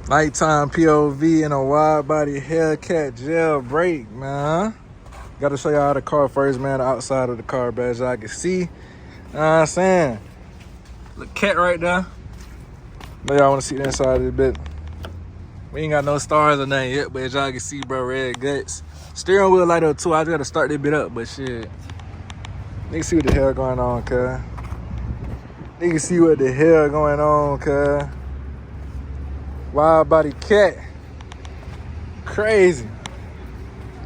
Nighttime POV in a wide body Hellcat Jailbreak, man. Gotta show y'all the car first, man. The outside of the car, as y'all can see. You know what I'm saying? Look, cat right there. Know y'all wanna see the inside of the bit. We ain't got no stars or nothing yet, but as y'all can see, bro, red guts. Steering wheel light up too. I just gotta start this bit up, but shit. Nigga see what the hell going on, cuz. Nigga see what the hell going on, cuz. Wide body cat. Crazy.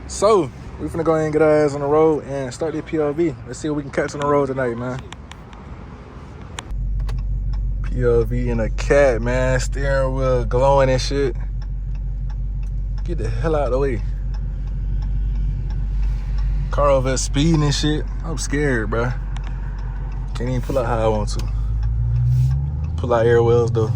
So, we finna go ahead and get our ass on the road and start the POV. Let's see what we can catch on the road tonight, man. POV in a cat, man. Steering wheel glowing and shit. Get the hell out of the way. Car over there speeding and shit. I'm scared, bro. Can't even pull out how I want to. Pull out air wheels, though.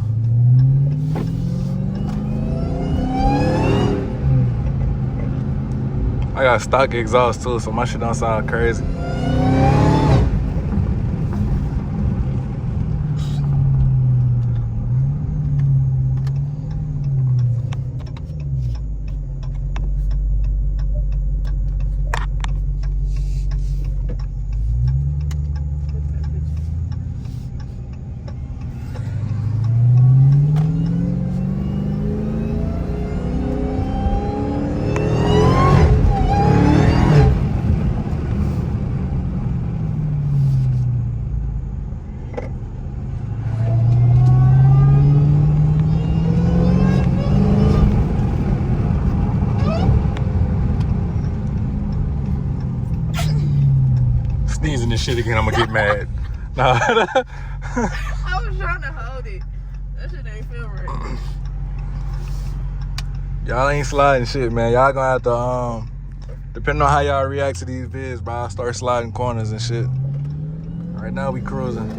I got stock exhaust too, so my shit don't sound crazy. Sneezing this shit again, I'm gonna get mad. Nah. I was trying to hold it. That shit ain't feel right. Y'all ain't sliding shit, man. Y'all gonna have to, depending on how y'all react to these vids, bro, I'll start sliding corners and shit. Right now, we cruising.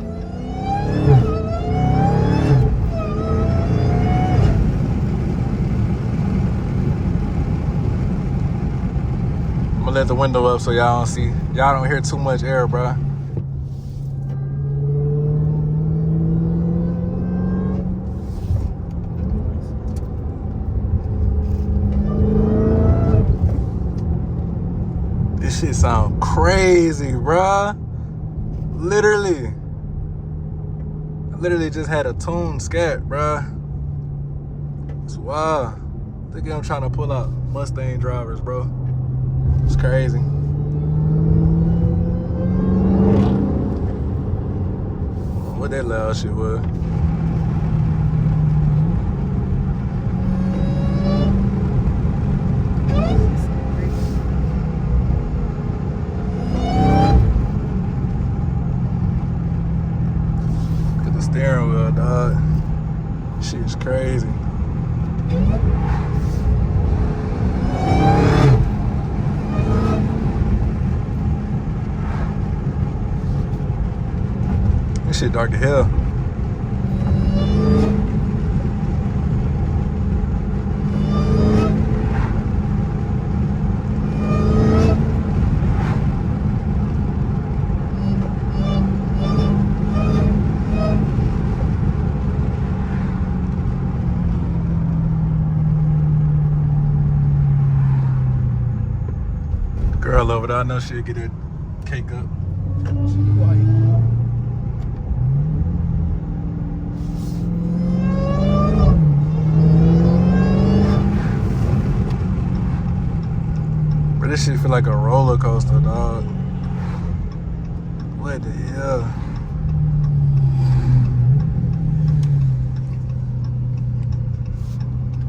I'm gonna let the window up so y'all don't see. Y'all don't hear too much air, bro. This shit sound crazy, bro. Literally. I literally just had a tuned scat, bro. It's wild. Look at him trying to pull out Mustang drivers, bro. It's crazy. What that loud shit was. Look at the steering wheel, dog. Shit is crazy. This shit dark to hell. Girl over there, I know she'll get her cake up. But this shit feel like a roller coaster, dog. What the hell?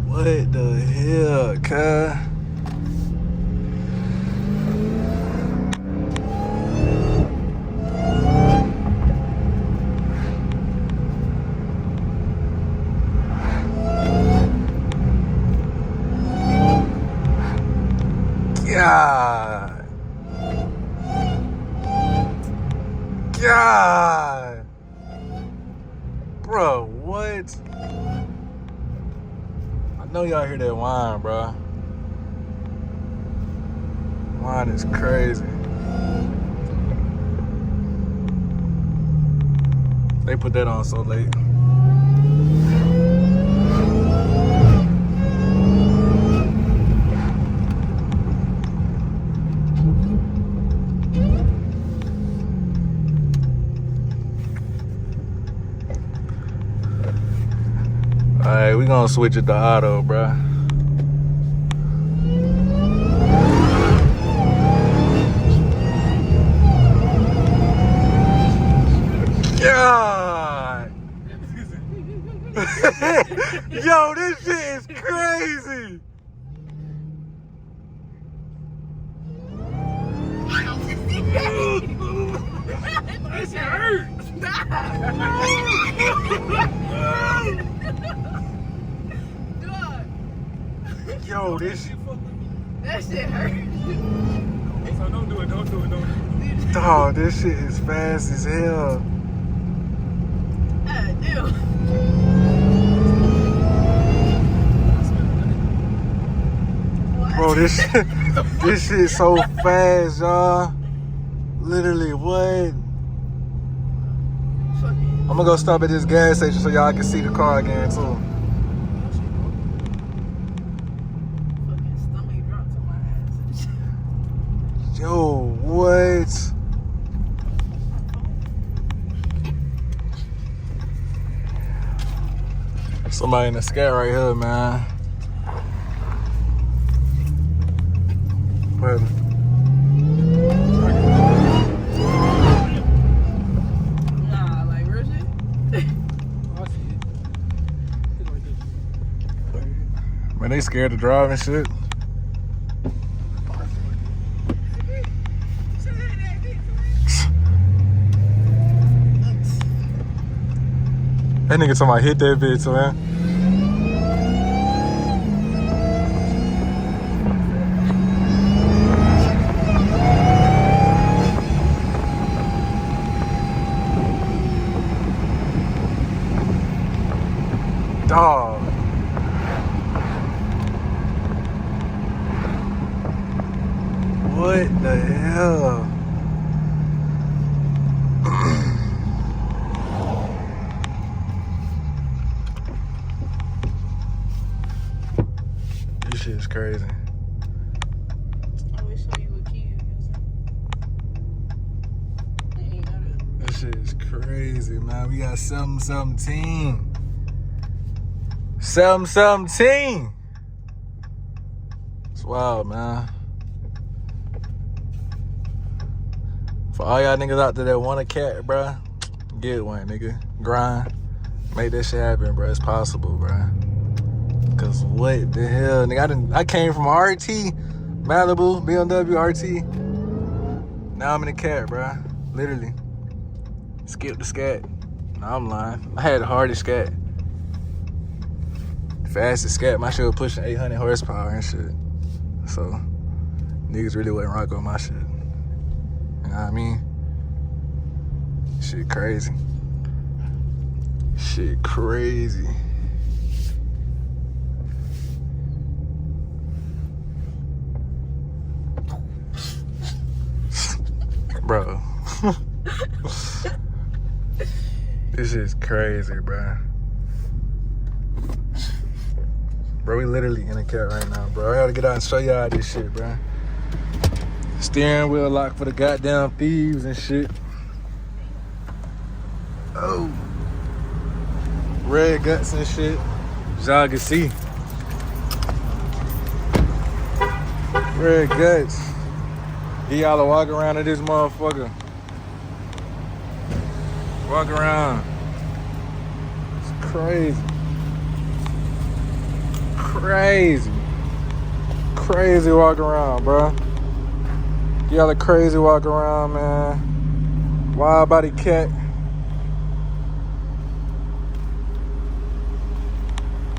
What the hell, cuz? God. God. Bro, what? I know y'all hear that whine, bro. Whine is crazy. They put that on so late. Alright, we gonna switch it to auto, bruh. God! Yo, this shit is crazy! That shit hurt. Dog. Yo, this shit. That shit hurt. So don't do it. Dog, this shit is fast as hell. Damn. Bro, this shit so fast, y'all. Literally, what? I'm gonna go stop at this gas station so y'all can see the car again, too. Fucking stomach dropped on my ass. Yo, what? Somebody in the scat right here, man. What? Nah, like real shit. Man, they scared to drive and shit. That nigga talking about hit that bitch, man. Dog. What the hell? This shit is crazy. I wish show you a key. This shit is crazy, man. We got 717. 717. It's wild, man. For all y'all niggas out there that want a cat, bruh, get one, nigga. Grind. Make that shit happen, bruh. It's possible, bruh. Cause what the hell, nigga? I came from RT, Malibu, BMW, RT. Now I'm in a cat, bruh. Literally. Skip the scat. Nah, I'm lying. I had the hardest scat. Fastest scat. My shit was pushing 800 horsepower and shit. So, niggas really wasn't rocking with my shit. You know what I mean? Shit crazy. Shit crazy. Bro. This is crazy, bro. Bro, we literally in a cat right now, bro. I gotta get out and show y'all this shit, bro. Steering wheel lock for the goddamn thieves and shit. Oh. Red guts and shit. As y'all can see. Red guts. Get y'all a walk around of this motherfucker. Walk around. It's crazy. Crazy walk around, bro. Get y'all a crazy walk around, man. Wild body cat.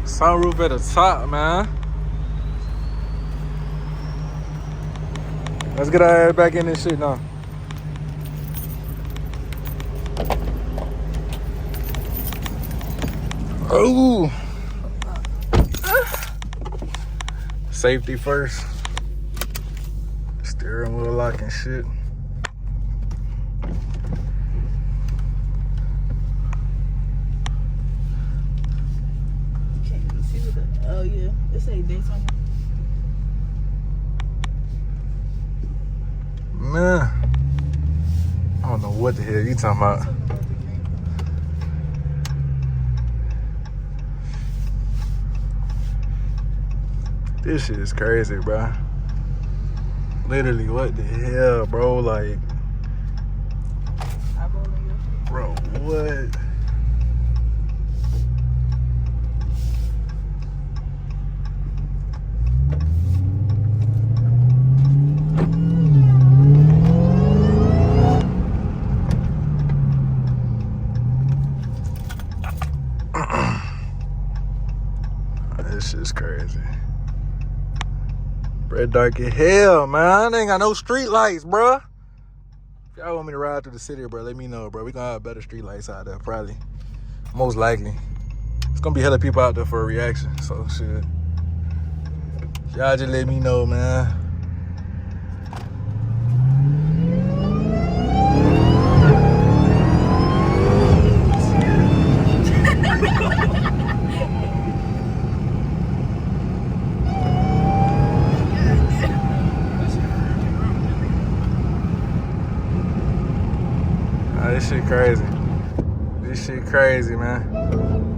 Sunroof at the top, man. Let's get our ass back in this shit now. Oh. Safety first. Steering wheel lock and shit. Oh yeah, it say Daytona. Man, I don't know what the hell you talking about. This shit is crazy, bro. Literally, what the hell, bro? Like, I roll in your shit. bro, what? This shit's crazy. Red dark as hell, man. Ain't got no street lights, bro. If y'all want me to ride through the city, bro, let me know, bro. We gonna have better street lights out there, probably. Most likely. It's gonna be hella people out there for a reaction, so shit. Y'all just let me know, man. This shit crazy. This shit crazy, man.